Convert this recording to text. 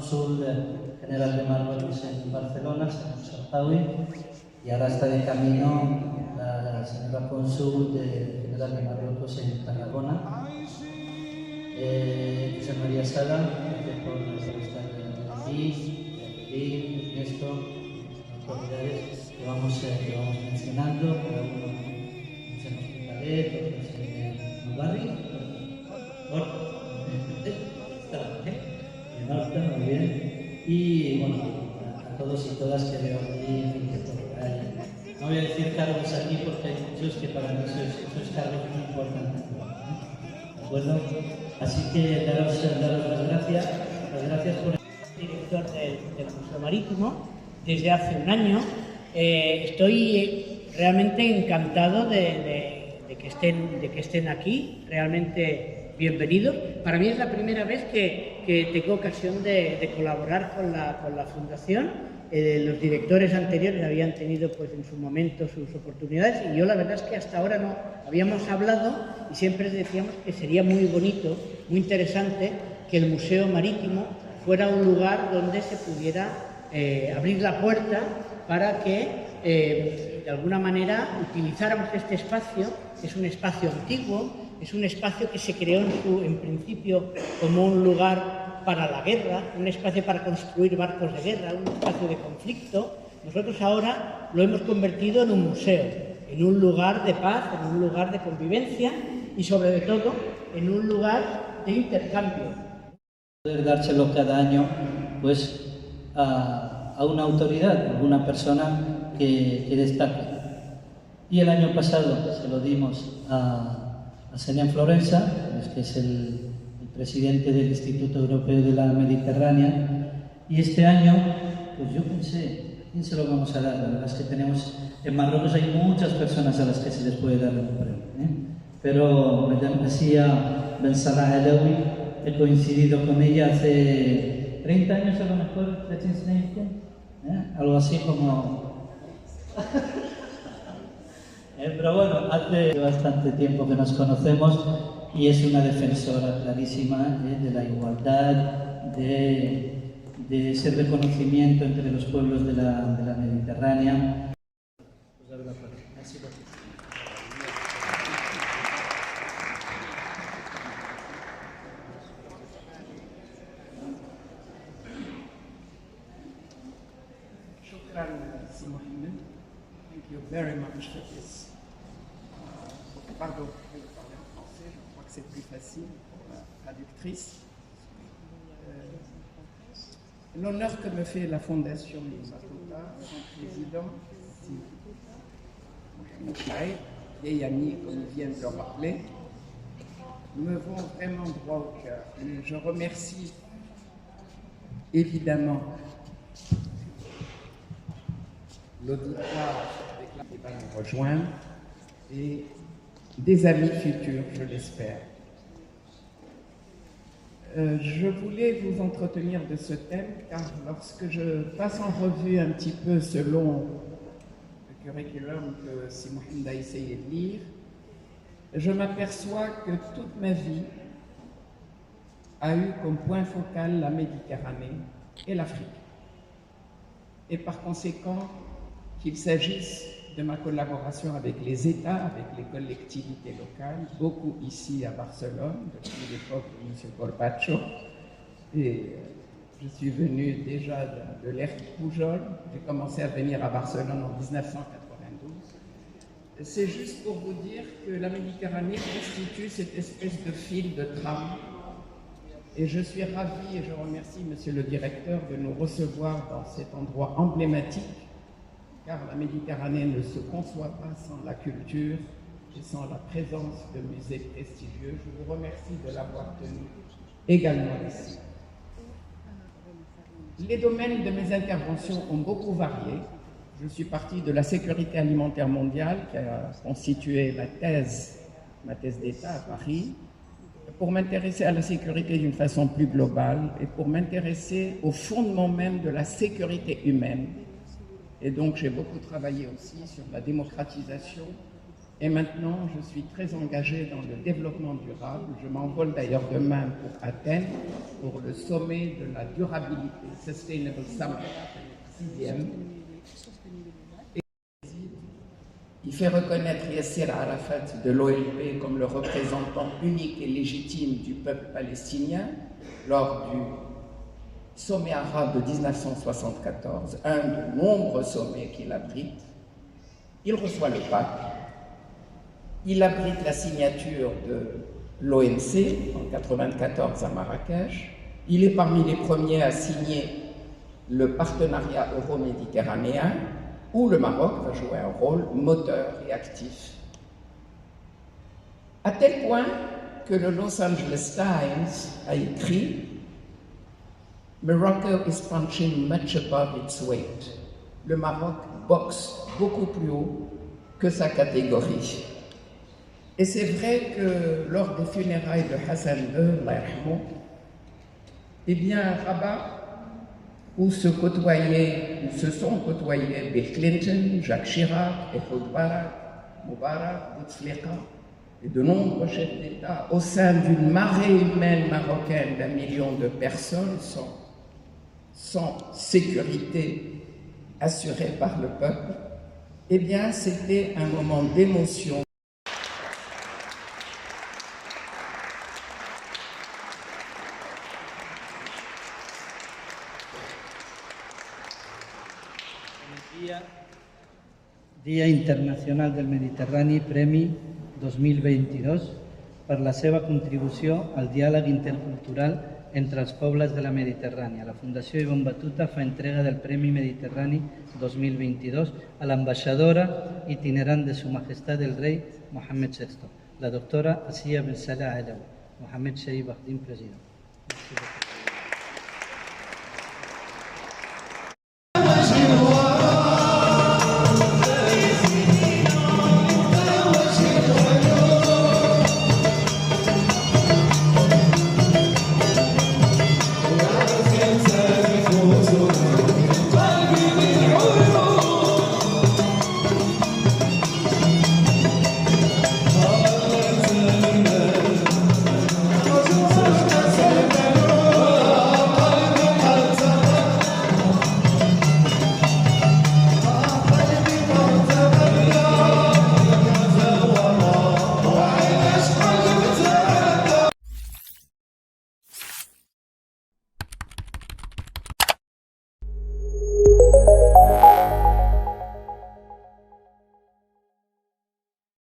cónsul general de Marruecos en Barcelona, señor Sartawi, y ahora está de camino la señora cónsul general de Marruecos en Tarragona. José María Sala, gracias por estar aquí, Ernesto, autoridades que vamos mencionando, cada uno en Hospitalet, otros en Mubarri, en Horta, muy bien, y bueno, a todos y todas que veo aquí, que por ahí. No voy a decir cargos aquí porque hay muchos que para mí esos cargos muy importantes. ¿De acuerdo? Así que daros las gracias por el director del Museo Marítimo desde hace un año. Estoy realmente encantado de que estén aquí, realmente bienvenidos. Para mí es la primera vez que tengo ocasión de colaborar con la Fundación. Los directores anteriores habían tenido pues en su momento sus oportunidades y yo la verdad es que hasta ahora no habíamos hablado y siempre decíamos que sería muy bonito, muy interesante que el Museo Marítimo fuera un lugar donde se pudiera abrir la puerta para que de alguna manera utilizáramos este espacio. Es un espacio antiguo, es un espacio que se creó en principio como un lugar para la guerra, un espacio para construir barcos de guerra, un espacio de conflicto. Nosotros ahora lo hemos convertido en un museo, en un lugar de paz, en un lugar de convivencia y sobre todo en un lugar de intercambio. Poder dárselo cada año pues, a una autoridad, a alguna persona que destaque. Y el año pasado se lo dimos a Señán Florensa, que es el presidente del Instituto Europeo de la Mediterránea, y este año, pues yo pensé, ¿a quién se lo vamos a dar? La verdad es que tenemos, en Marruecos hay muchas personas a las que se les puede dar un premio, pero Madame Assia Ben Salah Alaoui, he coincidido con ella hace 30 años a lo mejor, algo así como... pero bueno, hace bastante tiempo que nos conocemos y es una defensora clarísima de la igualdad, de ese reconocimiento entre los pueblos de la Mediterránea. Thank you very much for this. Pardon, je vais parler en français, je crois que c'est plus facile pour la traductrice. L'honneur que me fait la Fondation Masota, son président, Mohamed Chaï, vieil ami, comme il vient de le rappeler, me vont vraiment droit au cœur. Je remercie évidemment l'auditoire avec laquelle va nous rejoindre et des amis futurs, je l'espère. Je voulais vous entretenir de ce thème car lorsque je passe en revue un petit peu selon le curriculum que Si Mohamed a essayé de lire, je m'aperçois que toute ma vie a eu comme point focal la Méditerranée et l'Afrique. Et par conséquent, qu'il s'agisse de ma collaboration avec les États, avec les collectivités locales, beaucoup ici à Barcelone, depuis l'époque de M. Corbacho, et je suis venu déjà de l'ère Pujol, j'ai commencé à venir à Barcelone en 1992. C'est juste pour vous dire que la Méditerranée constitue cette espèce de fil de trame, et je suis ravi et je remercie Monsieur le Directeur de nous recevoir dans cet endroit emblématique, car la Méditerranée ne se conçoit pas sans la culture et sans la présence de musées prestigieux. Je vous remercie de l'avoir tenu également ici. Les domaines de mes interventions ont beaucoup varié. Je suis parti de la sécurité alimentaire mondiale qui a constitué ma thèse d'État à Paris, pour m'intéresser à la sécurité d'une façon plus globale et pour m'intéresser au fondement même de la sécurité humaine. Et donc j'ai beaucoup travaillé aussi sur la démocratisation Et maintenant, je suis très engagée dans le développement durable. Je m'envole d'ailleurs demain pour Athènes, pour le sommet de la durabilité, Sustainable Summit, le 6e. Il fait reconnaître Yasser Arafat de l'OLP comme le représentant unique et légitime du peuple palestinien lors du sommet arabe de 1974, un de nombreux sommets qu'il abrite. Il reçoit le pape. Il abrite la signature de l'OMC en 1994 à Marrakech. Il est parmi les premiers à signer le partenariat euro-méditerranéen, où le Maroc va jouer un rôle moteur et actif. À tel point que le Los Angeles Times a écrit « Morocco is punching much above its weight ». Le Maroc boxe beaucoup plus haut que sa catégorie. Et c'est vrai que lors des funérailles de Hassan II, eh bien, Rabat, où se sont côtoyés Bill Clinton, Jacques Chirac, Ehud Barak, Moubarak, Bouteflika et de nombreux chefs d'État, au sein d'une marée humaine marocaine d'1 million de personnes, sans sécurité assurée par le peuple, eh bien, c'était un moment d'émotion. Dia Internacional del Mediterrani, Premi 2022, per la seva contribució al diàleg intercultural entre els pobles de la Mediterrània. La Fundació Ibn Battuta fa entrega del Premi Mediterrani 2022 a l'ambaixadora itinerant de Su Majestat el Rei Mohammed VI, la doctora Asiya Ben Salah Alawi. Mohammed Sharif Bakhdin, president.